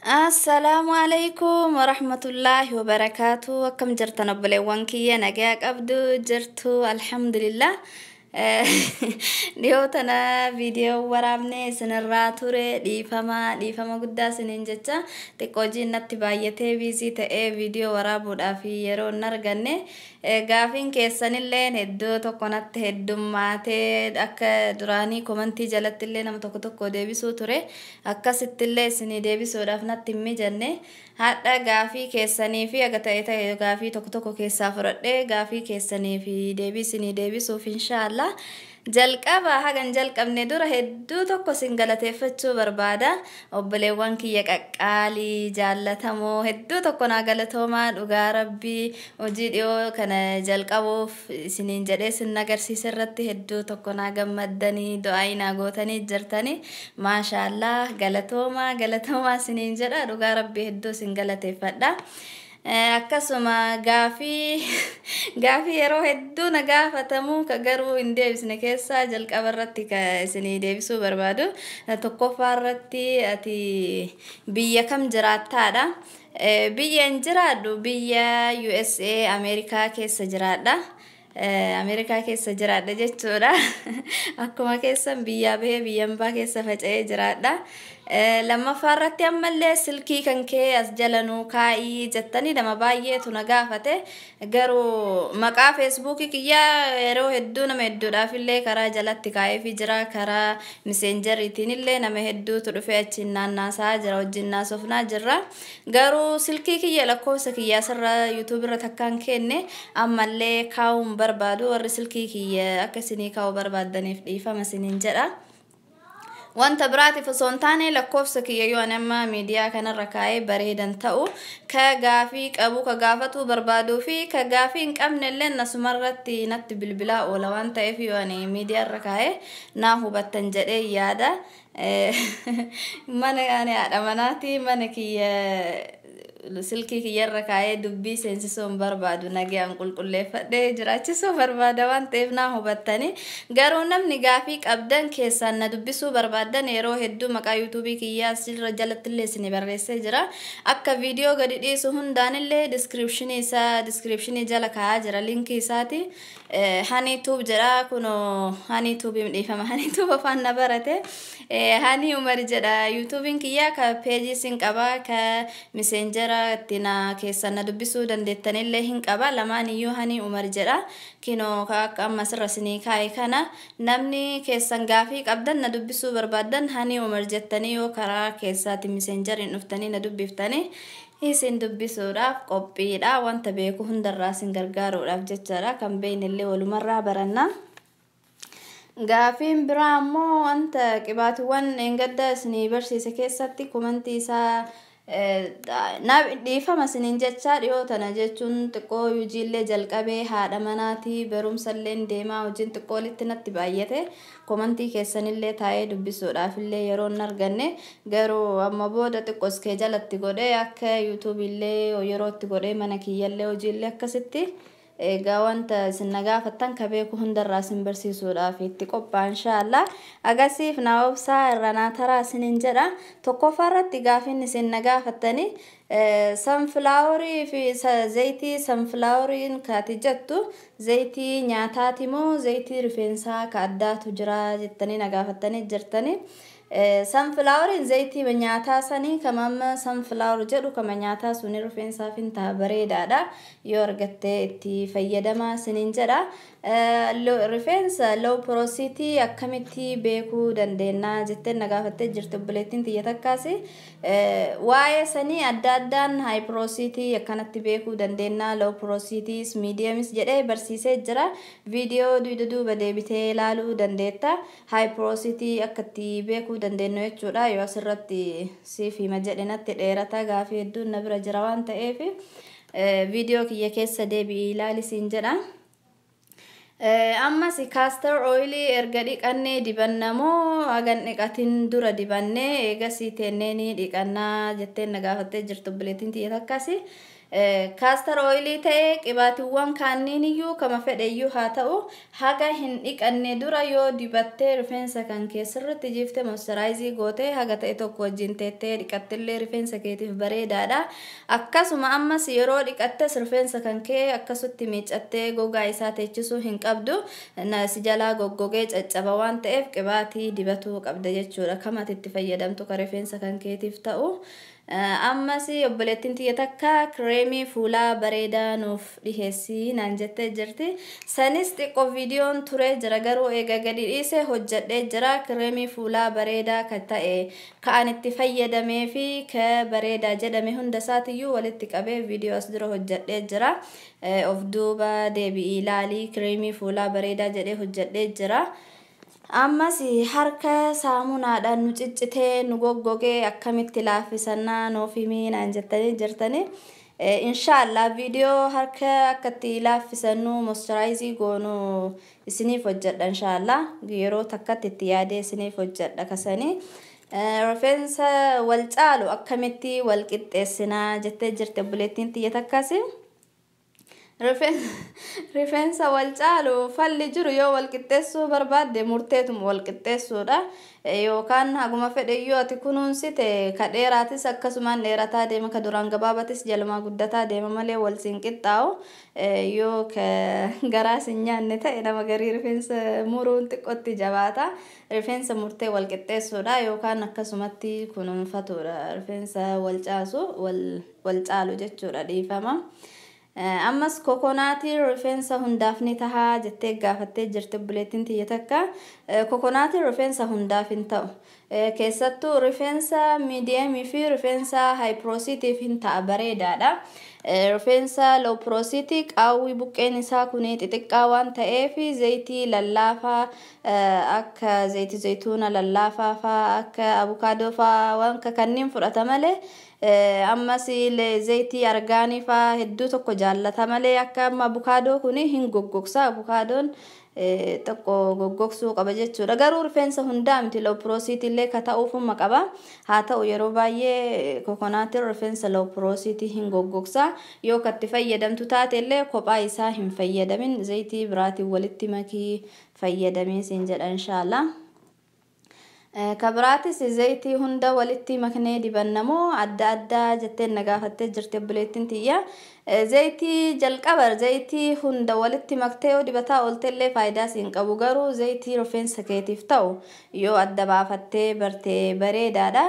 Assalamualaikum warahmatullahi wabarakatuh. Akkam jirtan obboleewwan kiyya nagaa qabdu jirtu alhamdulillah. Dhiyootana viidiyoo waraabne isinirraa ture dhiifama guddaa isiniin jecha xiqqoo jinnatti baay'atee biizii ta'ee viidiyoo waraabuudhaaf yeroo hin arganne gaafiin keessanillee hedduu tokkonatti heddummaatee akka duraanii komantii jalatti illee nama tokko deebisuu ture akkasittillee isinii deebisuudhaaf natti hin mijanne hadha gaafii keessanii fi aga ta'e gaafii tokko keessaa fudhadhee gaafii keessanii fi deebisinii deebisuuf inshallah jalqaba hagan jalqabne dura hedduu tokko singalateeffachuu barbaada obboleewwan kiyya qaqqaalii jaallatamoo hedduu tokko naa galatoomaa dhugaa rabbii hojii dhiyoo kana jalqabuuf isiniin jedhee sin agarsiisa irratti hedduu tokko naa gammaddanii du'aa naa gootanii jirtanii maashaallah galatoomaa isiniin jedha dhugaa rabbii hedduu singalateeffadha. Akkasuma gaafii yeroo hedduu na gaafatamu ka garuu hin deebisne keessaa jalqaba irratti ka isinii deebisuu barbaadu tokkoffaa irratti ati biyya kam jiraattaadha? Biyya hin jiraadhu biyya USA Ameerikaa keessa jiraadha. Ameerikaa keessa jiraadha jechuudha. Akkuma keessan biyya bahee biyyan baa keessa faca'ee jiraadha. Lammaffaa irratti ammallee silkii kan kee as jalanuu kaa'ii jettanii nama baay'eetu na gaafate garuu maqaa feesbuukii kiyyaa yeroo hedduu nama hedduudhaaf illee karaa jalatti kaa'eefii jira karaa miseenjeriitiin illee nama hedduutu dhufee achiin naannaasaa jira wajjin naasofnaa jirra garuu silkii kiyya lakkoofsa kiyyaa sirra yuutuub irra takkaan kenne ammallee kaa'uun barbaadu warri silkii kiyya akka isinii kaa'uu barbaaddaniif dhiifama isiniin jedha. Wanta biraatiif osoo hin taane lakkoofsa kiyya yoo nama miidiyaa kanarra kaa'ee bareedan ta'u ka gaafii qabu ka gaafatu barbaaduu fi ka gaafii hin qabnellee nasumarratti natti bilbilaa oola waan ta'eef yoo ani miidiyaarra kaa'ee naa hubattan jedhee yaada. Mana haadha manaati mana kiyya silkii kiyyarra kaa'ee dubbii seensisuun barbaadu nagaan qulqulleeffadhee jiraachisuu barbaada waan ta'eef naa hubattanii garuu namni gaafii qabdan keessaan na dubbisuu barbaadan yeroo hedduu maqaa yuutuubii kiyyaa asirra jalatti illee isin barreessee jira akka viidiyoo gadi dhiisu hundaanillee diskiripshinii jala kaa'aa jira linkii isaati Hanituub jedha kunoo Hanituub dhiifama Hanituub afaan na barate Hani Umar jedha yuutuubiin kiyyaa ka peejii sin qabaa ka messenger tina keessan na dubbisuu dandeettanillee hin qaba lamaan iyyuu Hani Umar jedha kinoo akka amma sirra isinii kaa'e kana namni keessan gaafii qabdan na dubbisuu barbaadan Hani Umar jettanii yoo karaa keessaati messengeriin dhuftanii na dubbiftanii isin dubbisuudhaaf qophiidha wanta beeku hundarraa isin gargaaruudhaaf jechaadha kan beeynillee walumarraa baranna. Gaafiin biraa ammoo wanta qibaatiiwwan engadda isinii barsiise keessatti komantii isaa na dhiifama isiniin jecha dhiyootana jechuun xiqqoo hojiillee jalqabee haadha manaatii barumsallee deemaa hojiin xiqqoolitti natti baay'ate komantii keessanillee taa'ee dubbisuudhaaf illee yeroo hin arganne garuu amma booda xiqqoo iskee jalatti godhee akka yuutuubillee yerootti godhee mana kiyyallee hojiillee akkasitti egaa wanta isin nagaafattan ka beeku hundarraa isin barsiisuudhaaf itti qophaa'an inshallah agasiif na obsaa irra naa taraa isiniin jedha tokkoffaa irratti gaafiin isin nagaafattanii sunflaaworii fi zayitii sunflaaworiin kaati jettu zayitii nyaataati moo zayitii rifeensaa ka addaatu jira jettanii nagaafattanii jirtanii sunflaaworin zayitii nyaataa sanii kamamma sunflaawor jedhu kama nyaataa suni rifeensaaf hin ta'a bareedaadha yoo argattee itti fayyadamaa isiniin jedha rifeensa low porosity akkamitti beekuu dandeenya jettee nagaafattee jirtu obboleettiin tiyya takkaasi waa'ee sanii adda addaan high porosity akkanatti beekuu dandeenya low porosity mediums jedhee barsiisee jira viidiyoo duuba deebitee ilaaluu dandeetta high porosity akkatti beekuu dandeenya jechuudha yoo asirratti siif hima jedhinatti dheerata gaafii hedduun na bira jira waan ta'eef viidiyoo kiyya keessa deebi'ii ilaalisiin jedha. Amma si castor oil erga dhiqannee dibannamoo hagan dhiqatin dura dibannee eega si teenneen dhiqannaa jetteen nagaafattee jirtu obboleettiin tiyya takkasi Castor oil ta'e qibaatiiwwan kanneen iyyuu kama fedhe iyyuu haa ta'u haga hin dhiqanne dura yoo dibattee rifeensa kan keessirratti jiftee moisturize gootee haga ta'e tokko wajjin teettee dhiqattillee rifeensa keetiif bareedaadha. Akkasuma ammas yeroo dhiqattes rifeensa kan kee akkasutti miicattee gogaa isaa teechisuu hin qabdu. Si jalaa goggogee caccaba waan ta'eef qibaatii dibatuu qabda jechuudha. Kamati itti fayyadamtu ka rifeensa kan keetiif ta'u. Ammas obboleettiin tiyya takka kireemii fuulaa bareedaa nuuf dhiheessii naan jettee jirti. Sanis xiqqoo viidiyoon ture jira garuu eega gadi dhiise hojjedhee jira. Kireemii fuulaa bareedaa kan ta'e ka'an itti fayyadamee fi ka bareedaa jedhame hunda isaatiyyuu walitti qabee viidiyoo as dura hojjedhee jira. Of duuba deebi'ii ilaalii kireemii fuulaa bareedaa jedhee hojjedhee jira. Ammas harka saamunaadhaan nu ciccitee nu goggogee akkamitti laaffisannaa nuuf himii naan jettanii jirtanii. Inshallah viidiyoo harka akkatti laaffisannu moisturize goonu isiniif hojjedha inshallah. Yeroo takkatti itti yaadee isiniif hojjedha kasanii. Rifeensa wal caalu akkamitti wal qixxeessinaa jettee jirte obboleettiin tiyya takkasi. Rifeensa wal caalu falli jiru yoo wal qixxeessuu barbaadde murteetuma wal qixxeessuudha. Yookaan haguma fedhe yoo ati kunuunsite ka dheeraatis akkasumaan dheerataa deema ka duraan gabaabatis jalumaa guddataa deema malee wal siin qixxaa'u. Yoo ka garaas hin nyaanne ta'e nama garii rifeensa muruun xiqqootti jabaata. Rifeensa murtee wal qixxeessuudha yookaan akkasumatti kunuunfatuudha. Rifeensa wal caasu wal caalu jechuudha dhiifama. Ammas kokonaatii rifeensa hundaaf ni tahaa jettee gaafattee jirti obboleettiin tiyya takka. Kokonaatii rifeensa hundaaf hin ta'u. Keessattuu rifeensa miidiyamii fi rifeensa haayipiroosiitiif hin ta'a bareedaadha. Rifeensa loopiroosiitii qaawwii buqqeen isaa kuni xixiqqaa waan ta'eef zayitii lallaafaa akka zayitii zayituuna lallaafaa fa'aa akka abukaadoo fa'aa waan kanneen fudhata malee. Ammas zayitii argaanii fa'aa hedduu tokko jaallata malee akka amma abukaadoo kuni hin goggogsa. Abukaadoon tokko goggogsuu qaba jechuudha. Garuu rifeensa hundaa miti loopiroosiitii illee ka ta'uufuma qaba. Haa ta'u yeroo baay'ee kokonaatiin rifeensa loopiroosiitii hin goggogsa. Yoo katti fayyadamtu taate illee kophaa isaa hin fayyadamin zayitii biraatiin walitti makii fayyadamee siin jedha inshallah. Kabiraatis zayitii hunda walitti maknee dibannamoo adda addaa jettee na gaafattee jirti obboleettiin tiyya. Zayitii jalqaba zayitii hunda walitti maktee yoo dibataa ooltellee faayidaa siin qabu garuu zayitii rifeensa keetiif ta'u yoo adda baafattee bartee bareedaadha.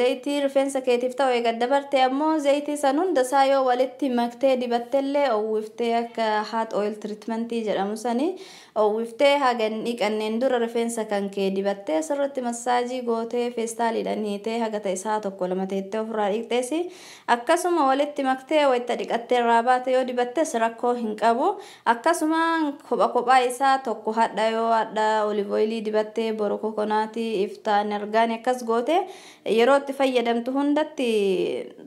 Zayitii rifeensa keetiif ta'u eega adda bartee ammoo zayitii san hunda isaa yoo walitti maktee dibattellee owwiftee akka hot oil treatmentii jedhamu sanii owwiftee haga hin dhiqanneen dura rifeensa kan kee dibattee sirriitti massaajii gootee feestaaliidhaan hiitee haga ta'e isaa tokko lama teettee ofirraa dhiqxeesi. Akkasuma walitti maktee wayita dhiqattee irraa baate yoo dibattes rakkoo hin qabu. Akkasuma kophaa isaa tokko hadha yoo hadha olive oilii dibattee boru kokonaatii iftaan argaanii akkas goote yeroo itti fayyadamtu hundatti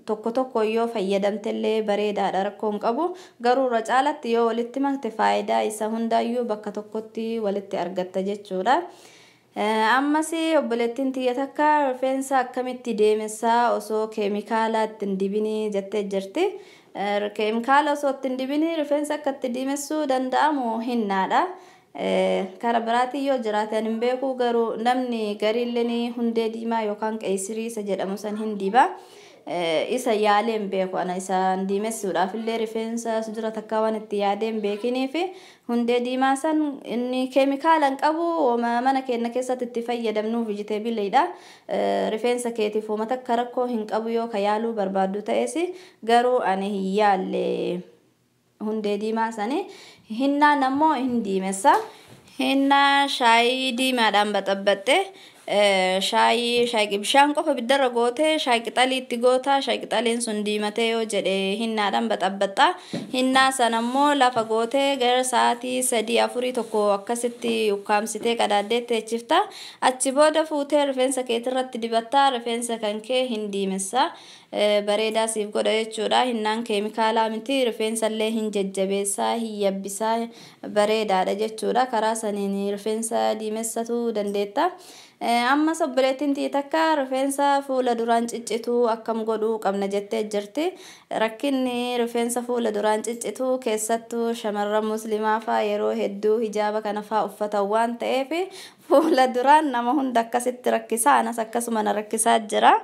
tokko yoo fayyadamtellee bareedaadha rakkoo hin qabu. Garuu irra caalatti yoo walitti makte faayidaa isa hundaayyuu bakka tokkotti walitti argatta jechuudha. Ammas obboleettiin tiyya takka rifeensa akkamitti deemessaa osoo keemikaala ittiin dibinii jettee jirti. Keemikaala osoo ittiin dibinii rifeensa akka itti diimessuu danda'amu hinnaadha. Karaa biraatii yoo jiraatan hin beeku garuu namni gariillee hundee diimaa yookaan qeessirii isa jedhamu san hin diba. Isa yaaleen beeku ana isaan diimessuudhaaf illee rifeensa dura takka waan itti yaadeen beekiniif hundee diimaa san inni keemikaala hin qabu mana keenya keessatti itti fayyadamnu vijiteebileedha. Rifeensa keetiif uummata akka rakkoo hin qabu yoo ka yaaluu barbaaddu ta'es garuu ani hin yaalle hundee diimaa sanii hinnaan ammoo hin diimessa. Hinnaa shaayii diimaadhaan baxabbatte. Shaayii bishaan qofa biddarra goote shaayii qixalii itti goota shaayii qixaliin sun diimatee yoo jedhe hinnaadhaan baxabbatta. Hinnaa sana immoo lafa goote gara sa'aatii 3-4 tokko akkasitti ukkaamsitee qadaaddee teechifta. Achi booda fuutee rifeensa keetirratti dibatta rifeensa kan kee hin diimessa. Bareedaa siif godha jechuudha. Hinnaan keemikaalaa miti rifeensa illee hin jajjabeessaa hin yabbisaa bareedaadha jechuudha. Karaa saniin rifeensa diimessatu dandeetta. amma sobboleettiin takka rifeensa fuula duraan ciccitu akkam godhuu qabna jettee jirti. Rakkinni rifeensa fuula duraan ciccitu keessattuu shamarran muslimaa faa yeroo hedduu hijaaba kana faa uffatan waan ta'eef fuula duraan nama hunda akkasitti rakkisaa anas akkasuma na rakkisaa jira.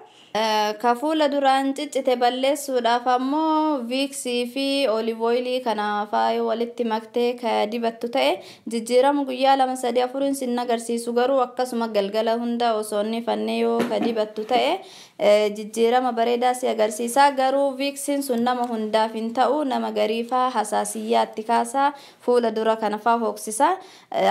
Ka fuula duraan ciccite balleessuudhaaf ammoo viiksii fi olive oilii kana faayo walitti maktee ka dibattu ta'e jijjiiramu guyyaa 2-3 sin agarsiisu garuu akkasuma galgala hunda osoo inni fannee yoo ka dibattu ta'e jijjiirama bareedaa si agarsiisa. Garuu viiksiin sun nama hundaaf hin ta'u, nama gariifaa hasaasiyyaatti kaasaa fuula dura kana faa hooksisa.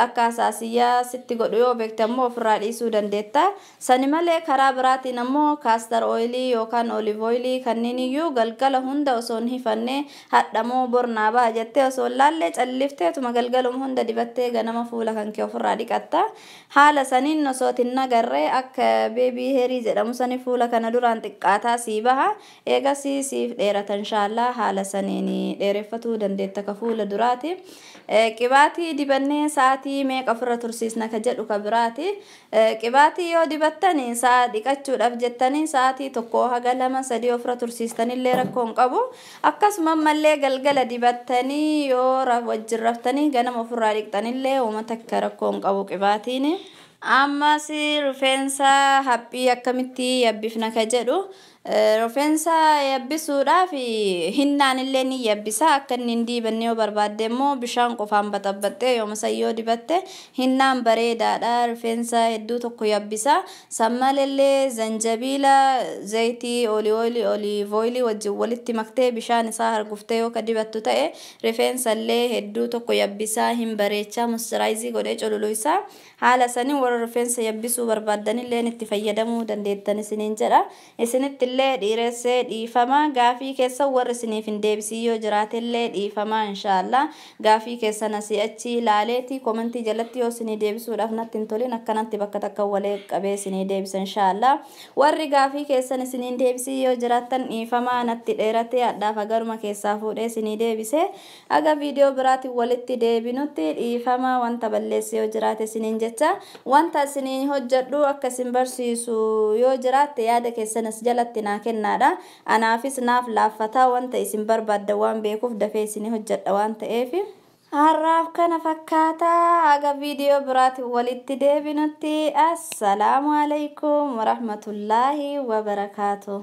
Akka hasaasiyyaa sitti godhu yoo beekte ammoo ofirraa dhiisuu dandeetta. Sani malee karaa biraatiin ammoo castor oilii yookaan olive oilii kanneen iyyuu galgala hunda osoo hin hifannee hadhamoo bornaa ba'a jettee osoo laallee callifteetuma galgaluma hunda dibattee ganama fuula kan kee ofirraa dhiqatta. Haala saniin osoo hin nagarree akka beebii heerii jedhamu sani fuula kana duraan xiqqaataa sii baha. Eegas siif dheerata inshaallah haala saniin dheereffatuu dandeetta ka fuula duraati. Qibaatii dibannee sa'aatii meeqa ofirra tursiisna ka jedhu ka biraati. Qibaatii yoo dibattanii sa'a dhiqachuudhaaf jettanii sa'aatii 1-2-3 ofirra tursiistanillee rakkoo hin qabu. Akkasuma mallee galgala dibattanii yoo wajjin raftanii ganama ofirraa dhiqxanillee uummata akka rakkoo hin qabu qibaatiin. Ammas rifeensa haphii akkamitti yabbifna ka jedhu. Rifeensa yabbisuudhaaf hinnaan illee ni yabbisa. Akka inni hin dibanne yoo barbaadde immoo bishaan qofaan baxabbattee yooma sayyoo dibatte hinnaan bareedaadha. Rifeensa hedduu tokko yabbisa. Sammalillee zanjabiila zayitii olive oilii wajjin walitti maktee bishaan isaa harguftee yoo ka dibattu ta'e rifeensa illee hedduu tokko yabbisa. Hin bareecha moisturaayizii godhee cululuisa. Haala saniin warra rifeensa yabbisuu barbaadanillee itti fayyadamuu dandeettan isiniin jedha. Isinitti illee dhiiressee dhiifama gaafii keessa warri isiniif hin deebisii yoo jiraatellee dhiifama inshaallah. Gaafii keessa nasi'achi ilaaleeti komentii jalatti yoo isinii deebisuudhaaf natti hin tolin akkanatti bakka takka walee qabee isinii deebisa inshaallah. Warri gaafii keessan isiniin deebisii yoo jiraattan dhiifama natti dheeratee adhaaf agaruma keessaa fuudhee isinii deebise. Aga viidiyoo biraatiin walitti deebinutti dhiifama wanta balleesse yoo jiraate isiniin jecha. Wanta isinii hojjedhu akka isin barsiisu yoo jiraatte yaada keessanas jalatti naa kennaadha. Anaafis naaf laaffataa wanta isin barbaadda waan beekuuf dafee isinii hojjedha waan ta'eef. Har'aaf kana fakkaata. Aga viidiyoo biraatiin walitti deebinutti assalaamu alaykum wa rahmatullaahi wa barakaatuh.